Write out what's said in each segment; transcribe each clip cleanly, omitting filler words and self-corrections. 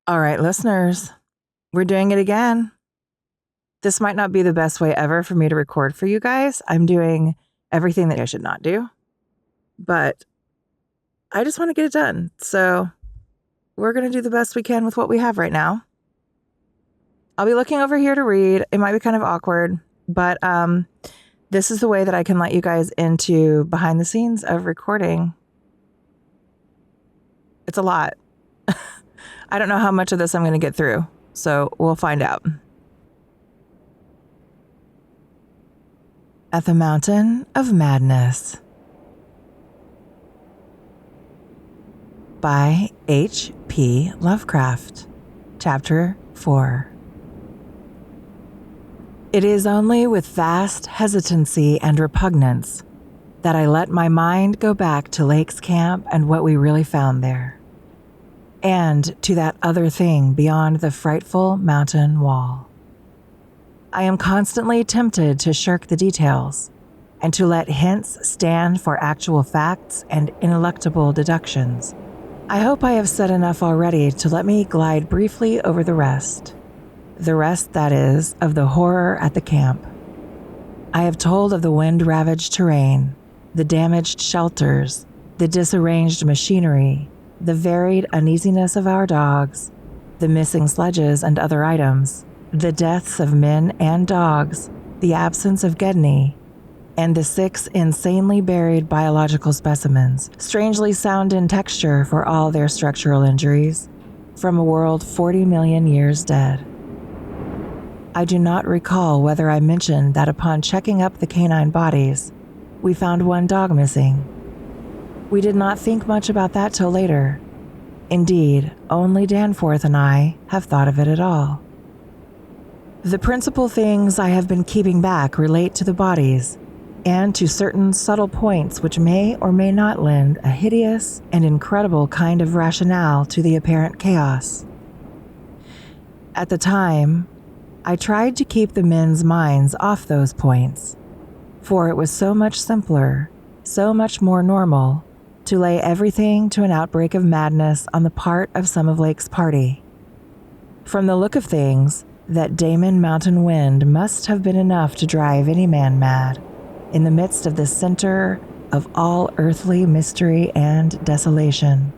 All right, listeners, we're doing it again. This might not be the best way ever for me to record for you guys. I'm doing everything that I should not do, but I just want to get it done. So we're going to do the best we can with what we have right now. I'll be looking over here to read. It might be kind of awkward, but this is the way that I can let you guys into behind the scenes of recording. It's a lot. I don't know how much of this I'm going to get through, so we'll find out. At the Mountain of Madness by H.P. Lovecraft, Chapter 4. It is only with vast hesitancy and repugnance that I let my mind go back to Lake's camp and what we really found there, and to that other thing beyond the frightful mountain wall. I am constantly tempted to shirk the details and to let hints stand for actual facts and ineluctable deductions. I hope I have said enough already to let me glide briefly over the rest. The rest, that is, of the horror at the camp. I have told of the wind-ravaged terrain, the damaged shelters, the disarranged machinery, the varied uneasiness of our dogs, the missing sledges and other items, the deaths of men and dogs, the absence of Gedney, and the 6 insanely buried biological specimens, strangely sound in texture for all their structural injuries, from a world 40 million years dead. I do not recall whether I mentioned that upon checking up the canine bodies, we found one dog missing. We did not think much about that till later. Indeed, only Danforth and I have thought of it at all. The principal things I have been keeping back relate to the bodies and to certain subtle points which may or may not lend a hideous and incredible kind of rationale to the apparent chaos. At the time, I tried to keep the men's minds off those points, for it was so much simpler, so much more normal, to lay everything to an outbreak of madness on the part of some of Lake's party. From the look of things, that Damon Mountain wind must have been enough to drive any man mad, in the midst of the center of all earthly mystery and desolation.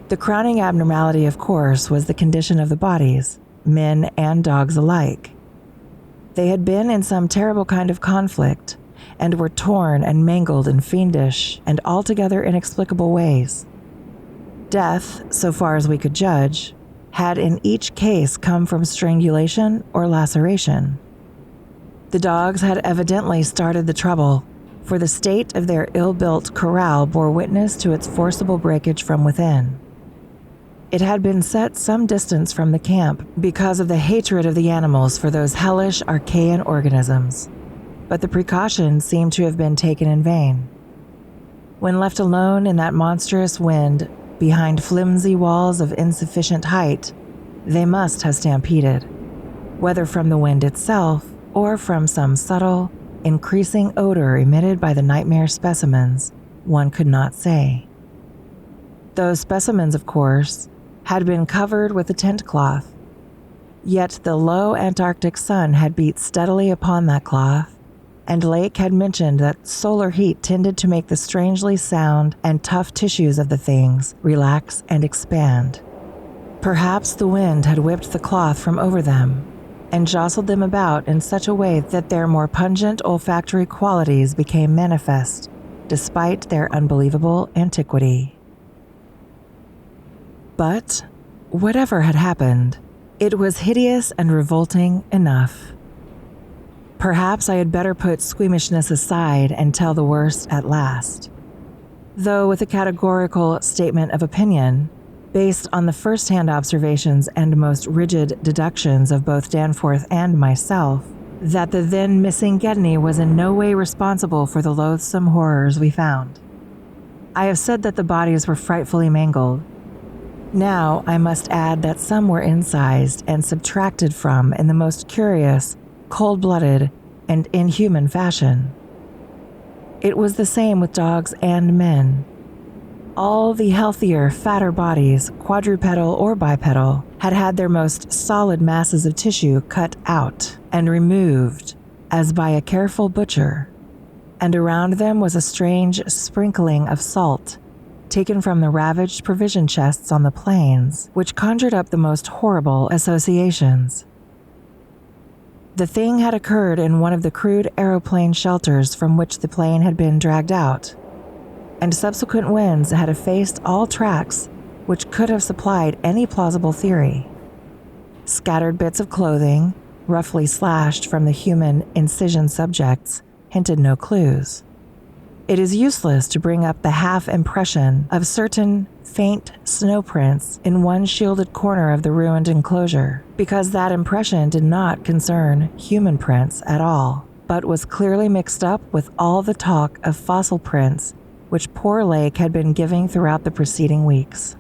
The crowning abnormality, of course, was the condition of the bodies, men and dogs alike. They had been in some terrible kind of conflict, and were torn and mangled in fiendish and altogether inexplicable ways. Death, so far as we could judge, had in each case come from strangulation or laceration. The dogs had evidently started the trouble, for the state of their ill-built corral bore witness to its forcible breakage from within. It had been set some distance from the camp because of the hatred of the animals for those hellish archaean organisms, but the precaution seemed to have been taken in vain. When left alone in that monstrous wind, behind flimsy walls of insufficient height, they must have stampeded, whether from the wind itself or from some subtle, increasing odor emitted by the nightmare specimens, one could not say. Those specimens, of course, had been covered with a tent cloth, yet the low Antarctic sun had beat steadily upon that cloth, and Lake had mentioned that solar heat tended to make the strangely sound and tough tissues of the things relax and expand. Perhaps the wind had whipped the cloth from over them and jostled them about in such a way that their more pungent olfactory qualities became manifest, despite their unbelievable antiquity. But, whatever had happened, it was hideous and revolting enough. Perhaps I had better put squeamishness aside and tell the worst at last. Though with a categorical statement of opinion, based on the first-hand observations and most rigid deductions of both Danforth and myself, that the then missing Gedney was in no way responsible for the loathsome horrors we found. I have said that the bodies were frightfully mangled. Now I must add that some were incised and subtracted from in the most curious, cold-blooded, and inhuman fashion. It was the same with dogs and men. All the healthier, fatter bodies, quadrupedal or bipedal, had had their most solid masses of tissue cut out and removed as by a careful butcher, and around them was a strange sprinkling of salt taken from the ravaged provision chests on the plains, which conjured up the most horrible associations. The thing had occurred in one of the crude aeroplane shelters from which the plane had been dragged out, and subsequent winds had effaced all tracks which could have supplied any plausible theory. Scattered bits of clothing, roughly slashed from the human incision subjects, hinted no clues. It is useless to bring up the half impression of certain faint snow prints in one shielded corner of the ruined enclosure, because that impression did not concern human prints at all, but was clearly mixed up with all the talk of fossil prints which poor Lake had been giving throughout the preceding weeks.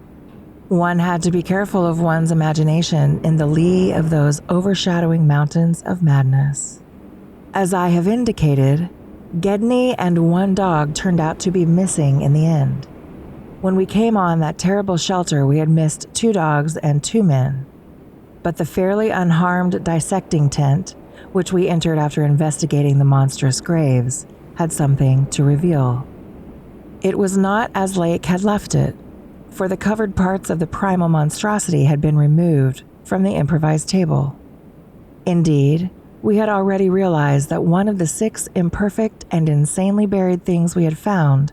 One had to be careful of one's imagination in the lee of those overshadowing mountains of madness. As I have indicated, Gedney and one dog turned out to be missing in the end. When we came on that terrible shelter, we had missed 2 dogs and 2 men. But the fairly unharmed dissecting tent, which we entered after investigating the monstrous graves, had something to reveal. It was not as Lake had left it, for the covered parts of the primal monstrosity had been removed from the improvised table. Indeed, we had already realized that one of the 6 imperfect and insanely buried things we had found,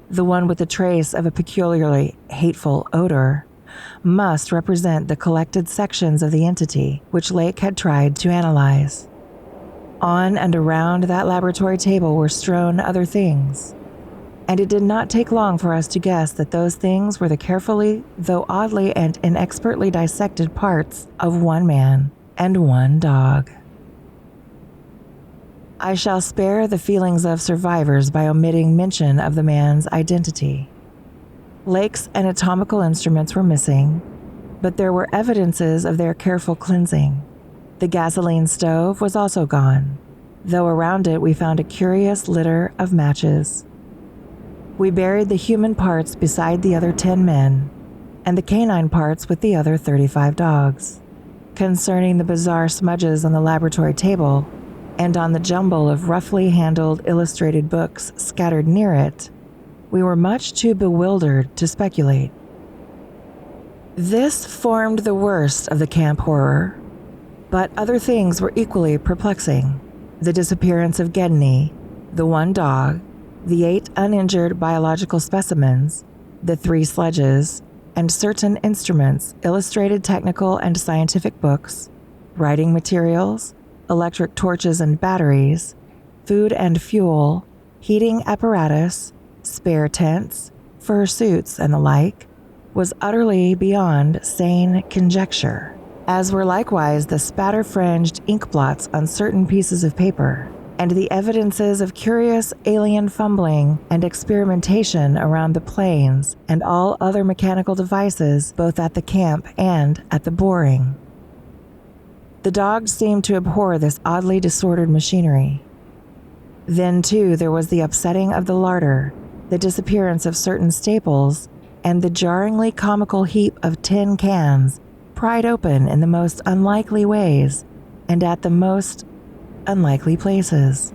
the one with the trace of a peculiarly hateful odor, must represent the collected sections of the entity which Lake had tried to analyze. On and around that laboratory table were strewn other things, and it did not take long for us to guess that those things were the carefully, though oddly and inexpertly dissected parts of 1 man and 1 dog. I shall spare the feelings of survivors by omitting mention of the man's identity. Lake's anatomical instruments were missing, but there were evidences of their careful cleansing. The gasoline stove was also gone, though around it we found a curious litter of matches. We buried the human parts beside the other 10 men, and the canine parts with the other 35 dogs. Concerning the bizarre smudges on the laboratory table, and on the jumble of roughly handled illustrated books scattered near it, we were much too bewildered to speculate. This formed the worst of the camp horror, but other things were equally perplexing. The disappearance of Gedney, the 1 dog, the 8 uninjured biological specimens, the 3 sledges, and certain instruments, illustrated technical and scientific books, writing materials, electric torches and batteries, food and fuel, heating apparatus, spare tents, fur suits, and the like, was utterly beyond sane conjecture, as were likewise the spatter-fringed ink blots on certain pieces of paper, and the evidences of curious alien fumbling and experimentation around the planes and all other mechanical devices both at the camp and at the boring. The dogs seemed to abhor this oddly disordered machinery. Then, too, there was the upsetting of the larder, the disappearance of certain staples, and the jarringly comical heap of tin cans pried open in the most unlikely ways and at the most unlikely places.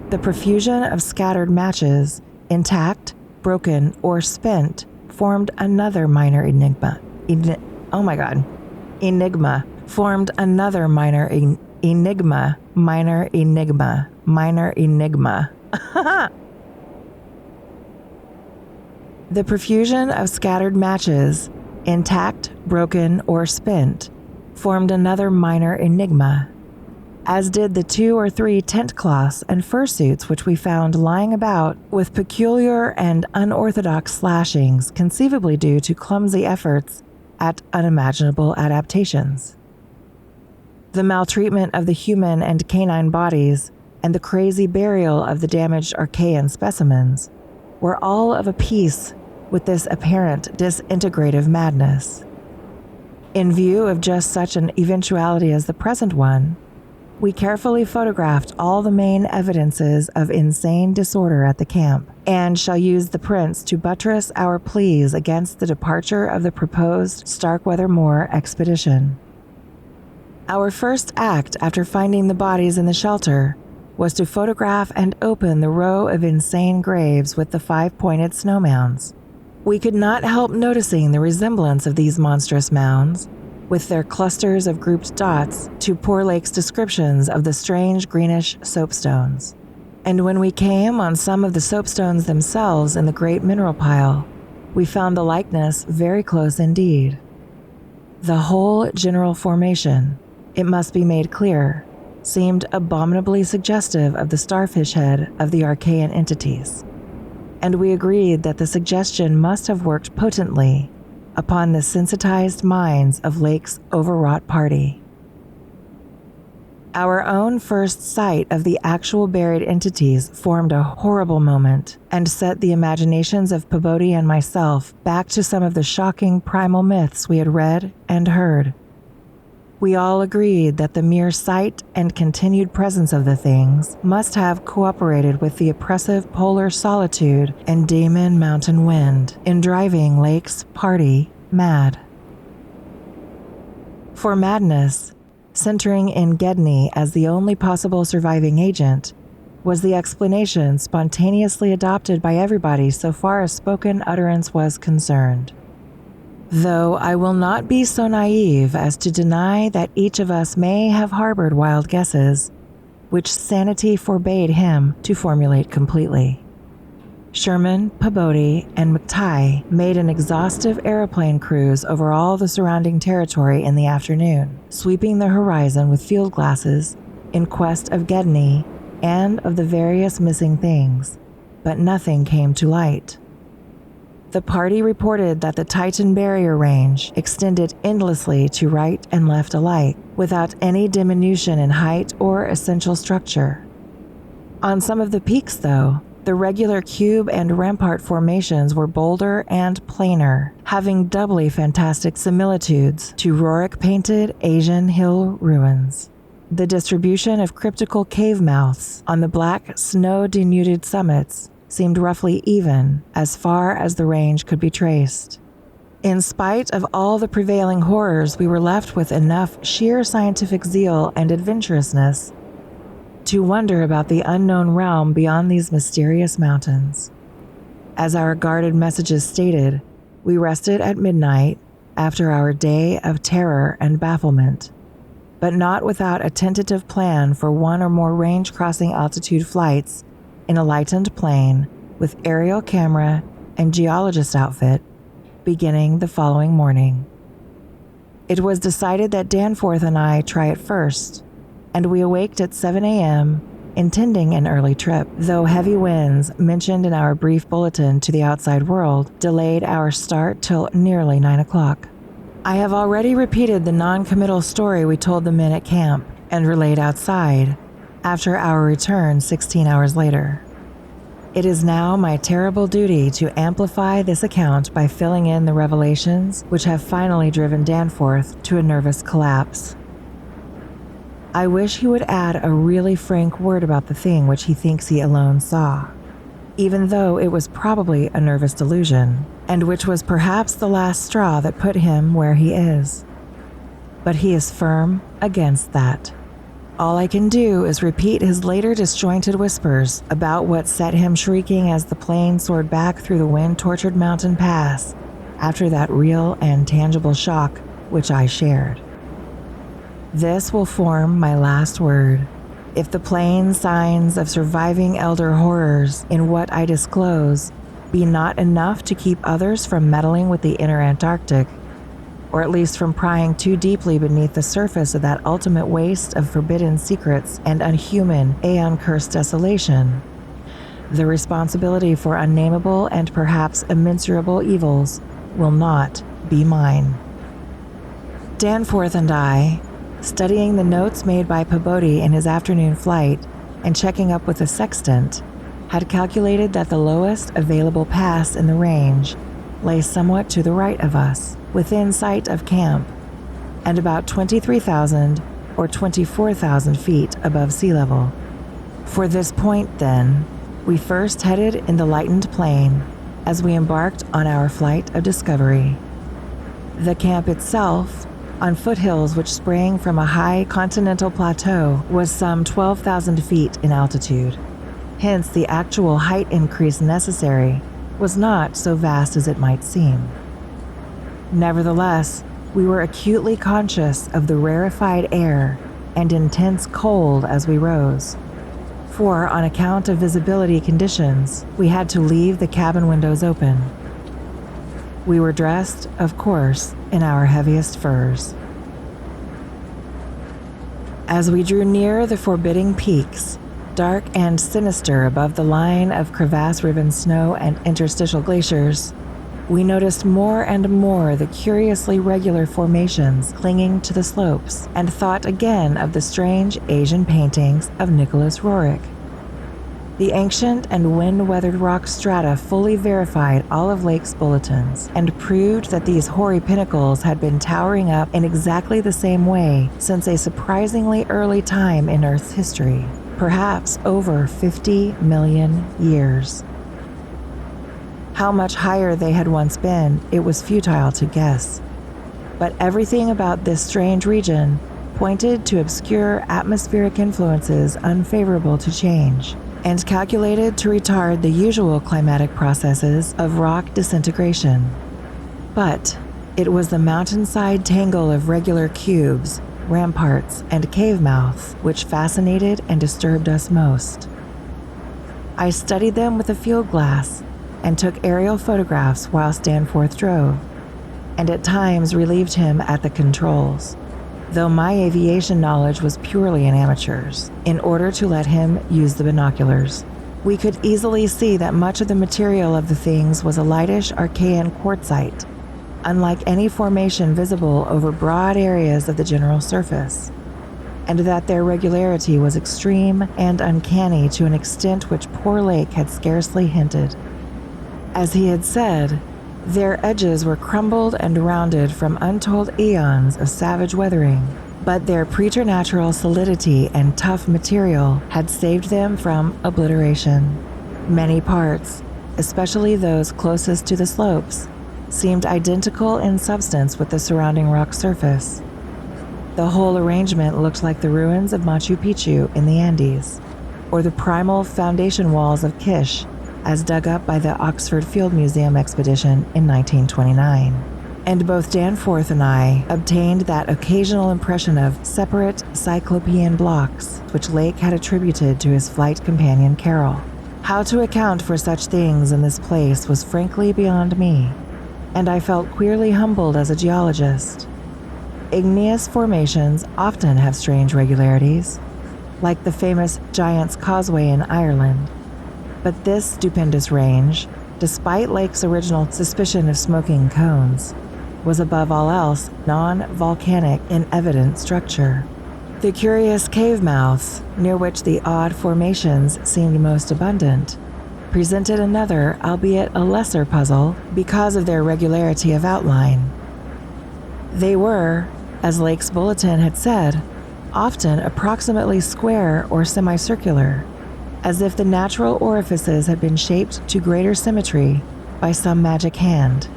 The profusion of scattered matches, intact, broken, or spent, formed another minor enigma. Formed another minor enigma. The profusion of scattered matches, intact, broken, or spent, formed another minor enigma, as did the 2 or 3 tent cloths and fursuits which we found lying about with peculiar and unorthodox slashings, conceivably due to clumsy efforts at unimaginable adaptations. The maltreatment of the human and canine bodies and the crazy burial of the damaged Archaean specimens were all of a piece with this apparent disintegrative madness. In view of just such an eventuality as the present one, We carefully photographed all the main evidences of insane disorder at the camp, and shall use the prints to buttress our pleas against the departure of the proposed Starkweather Moor expedition. Our first act after finding the bodies in the shelter was to photograph and open the row of insane graves with the 5-pointed snow mounds. We could not help noticing the resemblance of these monstrous mounds, with their clusters of grouped dots, to poor Lake's descriptions of the strange greenish soapstones. And when we came on some of the soapstones themselves in the great mineral pile, we found the likeness very close indeed. The whole general formation, it must be made clear, seemed abominably suggestive of the starfish head of the Archaean entities, and we agreed that the suggestion must have worked potently upon the sensitized minds of Lake's overwrought party. Our own first sight of the actual buried entities formed a horrible moment and set the imaginations of Peabody and myself back to some of the shocking primal myths we had read and heard. We all agreed that the mere sight and continued presence of the things must have cooperated with the oppressive polar solitude and demon mountain wind in driving Lake's party mad. For madness, centering in Gedney as the only possible surviving agent, was the explanation spontaneously adopted by everybody so far as spoken utterance was concerned. Though I will not be so naive as to deny that each of us may have harbored wild guesses, which sanity forbade him to formulate completely. Sherman, Peabody, and McTighe made an exhaustive aeroplane cruise over all the surrounding territory in the afternoon, sweeping the horizon with field glasses in quest of Gedney and of the various missing things, but nothing came to light. The party reported that the Titan Barrier Range extended endlessly to right and left alike, without any diminution in height or essential structure. On some of the peaks, though, the regular cube and rampart formations were bolder and plainer, having doubly fantastic similitudes to Rorick-painted Asian hill ruins. The distribution of cryptical cave mouths on the black, snow-denuded summits seemed roughly even as far as the range could be traced. In spite of all the prevailing horrors, we were left with enough sheer scientific zeal and adventurousness to wonder about the unknown realm beyond these mysterious mountains. As our guarded messages stated, we rested at midnight after our day of terror and bafflement, but not without a tentative plan for one or more range-crossing altitude flights in a lightened plane with aerial camera and geologist outfit beginning the following morning. It was decided that Danforth and I try it first, and we awaked at 7 a.m., intending an early trip, though heavy winds mentioned in our brief bulletin to the outside world delayed our start till nearly 9 o'clock. I have already repeated the non-committal story we told the men at camp and relayed outside after our return 16 hours later. It is now my terrible duty to amplify this account by filling in the revelations which have finally driven Danforth to a nervous collapse. I wish he would add a really frank word about the thing which he thinks he alone saw, even though it was probably a nervous delusion, and which was perhaps the last straw that put him where he is. But he is firm against that. All I can do is repeat his later disjointed whispers about what set him shrieking as the plane soared back through the wind-tortured mountain pass after that real and tangible shock which I shared. This will form my last word. If the plain signs of surviving elder horrors in what I disclose be not enough to keep others from meddling with the inner Antarctic, or at least from prying too deeply beneath the surface of that ultimate waste of forbidden secrets and unhuman, aeon-cursed desolation, the responsibility for unnameable and perhaps immensurable evils will not be mine. Danforth and I, studying the notes made by Peabody in his afternoon flight and checking up with the sextant, had calculated that the lowest available pass in the range lay somewhat to the right of us, within sight of camp, and about 23,000 or 24,000 feet above sea level. For this point, then, we first headed in the lightened plain as we embarked on our flight of discovery. The camp itself, on foothills which sprang from a high continental plateau, was some 12,000 feet in altitude. Hence, the actual height increase necessary was not so vast as it might seem. Nevertheless, we were acutely conscious of the rarefied air and intense cold as we rose. For, on account of visibility conditions, we had to leave the cabin windows open. We were dressed, of course, in our heaviest furs. As we drew near the forbidding peaks, dark and sinister above the line of crevasse-riven snow and interstitial glaciers, we noticed more and more the curiously regular formations clinging to the slopes, and thought again of the strange Asian paintings of Nicholas Roerich. The ancient and wind-weathered rock strata fully verified all of Lake's bulletins and proved that these hoary pinnacles had been towering up in exactly the same way since a surprisingly early time in Earth's history, perhaps over 50 million years. How much higher they had once been, it was futile to guess. But everything about this strange region pointed to obscure atmospheric influences unfavorable to change, and calculated to retard the usual climatic processes of rock disintegration. But it was the mountainside tangle of regular cubes, ramparts, and cave mouths which fascinated and disturbed us most. I studied them with a field glass and took aerial photographs whilst Danforth drove, and at times relieved him at the controls, though my aviation knowledge was purely an amateur's, in order to let him use the binoculars. We could easily see that much of the material of the things was a lightish Archean quartzite, unlike any formation visible over broad areas of the general surface, and that their regularity was extreme and uncanny to an extent which poor Lake had scarcely hinted. As he had said, their edges were crumbled and rounded from untold eons of savage weathering, but their preternatural solidity and tough material had saved them from obliteration. Many parts, especially those closest to the slopes, seemed identical in substance with the surrounding rock surface. The whole arrangement looked like the ruins of Machu Picchu in the Andes, or the primal foundation walls of Kish, as dug up by the Oxford Field Museum expedition in 1929. And both Danforth and I obtained that occasional impression of separate cyclopean blocks which Lake had attributed to his flight companion Carol. How to account for such things in this place was frankly beyond me, and I felt queerly humbled as a geologist. Igneous formations often have strange regularities, like the famous Giant's Causeway in Ireland. But this stupendous range, despite Lake's original suspicion of smoking cones, was above all else non-volcanic in evident structure. The curious cave mouths, near which the odd formations seemed most abundant, presented another, albeit a lesser puzzle, because of their regularity of outline. They were, as Lake's bulletin had said, often approximately square or semicircular, as if the natural orifices had been shaped to greater symmetry by some magic hand.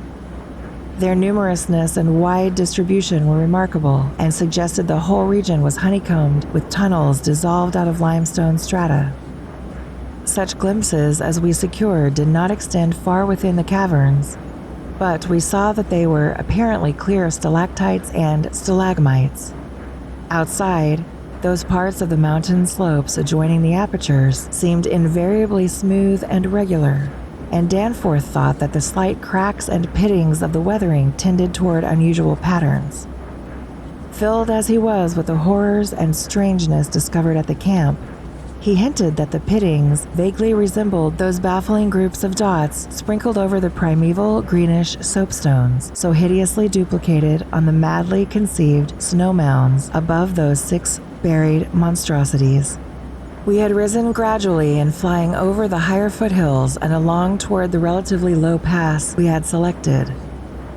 Their numerousness and wide distribution were remarkable and suggested the whole region was honeycombed with tunnels dissolved out of limestone strata. Such glimpses as we secured did not extend far within the caverns, but we saw that they were apparently clear of stalactites and stalagmites. Outside, those parts of the mountain slopes adjoining the apertures seemed invariably smooth and regular, and Danforth thought that the slight cracks and pittings of the weathering tended toward unusual patterns. Filled as he was with the horrors and strangeness discovered at the camp, he hinted that the pittings vaguely resembled those baffling groups of dots sprinkled over the primeval greenish soapstones so hideously duplicated on the madly conceived snow mounds above those 6 buried monstrosities. We had risen gradually and flying over the higher foothills and along toward the relatively low pass we had selected.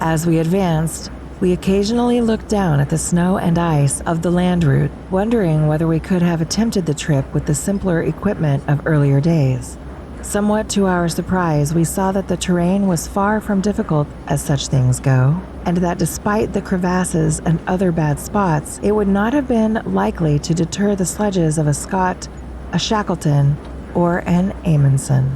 As we advanced, We occasionally looked down at the snow and ice of the land route, wondering whether we could have attempted the trip with the simpler equipment of earlier days. Somewhat to our surprise, we saw that the terrain was far from difficult as such things go, and that despite the crevasses and other bad spots, it would not have been likely to deter the sledges of a Scott, a Shackleton, or an Amundsen.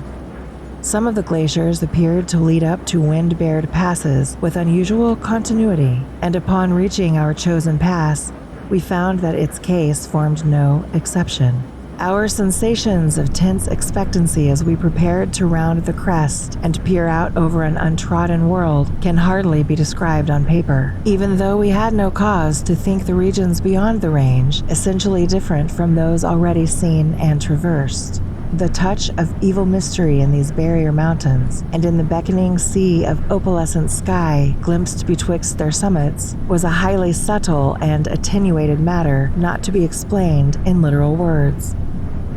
Some of the glaciers appeared to lead up to wind-bared passes with unusual continuity, and upon reaching our chosen pass, we found that its case formed no exception. Our sensations of tense expectancy as we prepared to round the crest and peer out over an untrodden world can hardly be described on paper, even though we had no cause to think the regions beyond the range essentially different from those already seen and traversed. The touch of evil mystery in these barrier mountains and in the beckoning sea of opalescent sky glimpsed betwixt their summits was a highly subtle and attenuated matter not to be explained in literal words.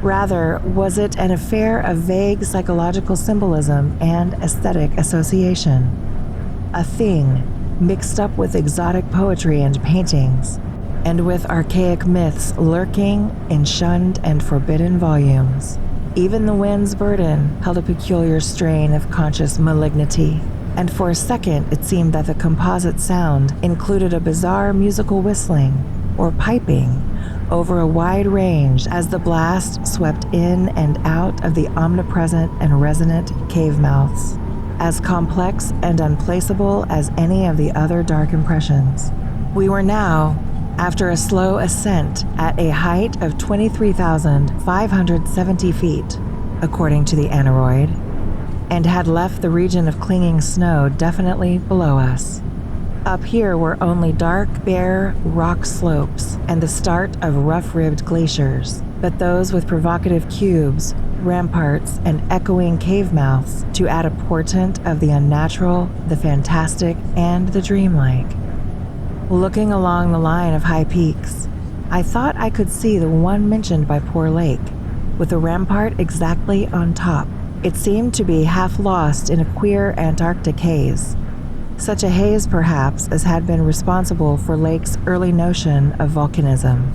Rather, was it an affair of vague psychological symbolism and aesthetic association? A thing mixed up with exotic poetry and paintings, and with archaic myths lurking in shunned and forbidden volumes. Even the wind's burden held a peculiar strain of conscious malignity, and for a second it seemed that the composite sound included a bizarre musical whistling or piping over a wide range as the blast swept in and out of the omnipresent and resonant cave mouths, as complex and unplaceable as any of the other dark impressions. We were now, after a slow ascent, at a height of 23,570 feet, according to the aneroid, and had left the region of clinging snow definitely below us. Up here were only dark, bare rock slopes and the start of rough-ribbed glaciers, but those with provocative cubes, ramparts, and echoing cave mouths to add a portent of the unnatural, the fantastic, and the dreamlike. Looking along the line of high peaks, I thought I could see the one mentioned by Poor Lake, with the rampart exactly on top. It seemed to be half lost in a queer Antarctic haze. Such a haze, perhaps, as had been responsible for Lake's early notion of volcanism.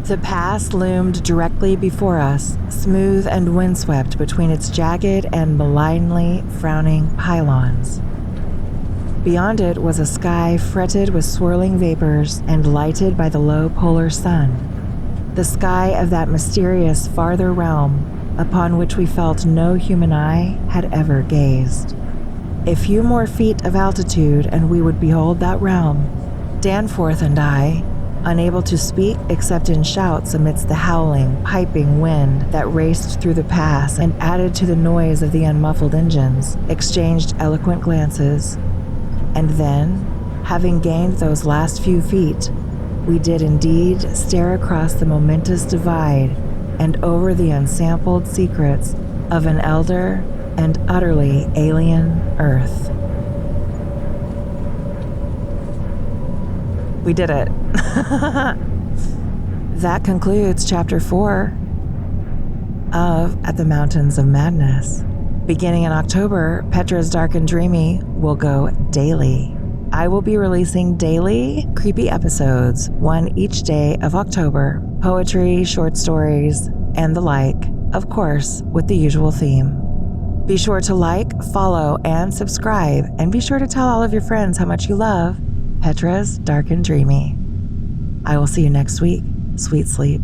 The pass loomed directly before us, smooth and windswept between its jagged and malignly frowning pylons. Beyond it was a sky fretted with swirling vapors and lighted by the low polar sun. The sky of that mysterious farther realm upon which we felt no human eye had ever gazed. A few more feet of altitude and we would behold that realm. Danforth and I, unable to speak except in shouts amidst the howling, piping wind that raced through the pass and added to the noise of the unmuffled engines, exchanged eloquent glances. And then, having gained those last few feet, we did indeed stare across the momentous divide and over the unsampled secrets of an elder and utterly alien Earth. We did it. That concludes Chapter 4 of At the Mountains of Madness. Beginning in October, Petra's Dark and Dreamy will go daily. I will be releasing daily creepy episodes, one each day of October, poetry, short stories, and the like, of course, with the usual theme. Be sure to like, follow, and subscribe, and be sure to tell all of your friends how much you love Petra's Dark and Dreamy. I will see you next week. Sweet sleep.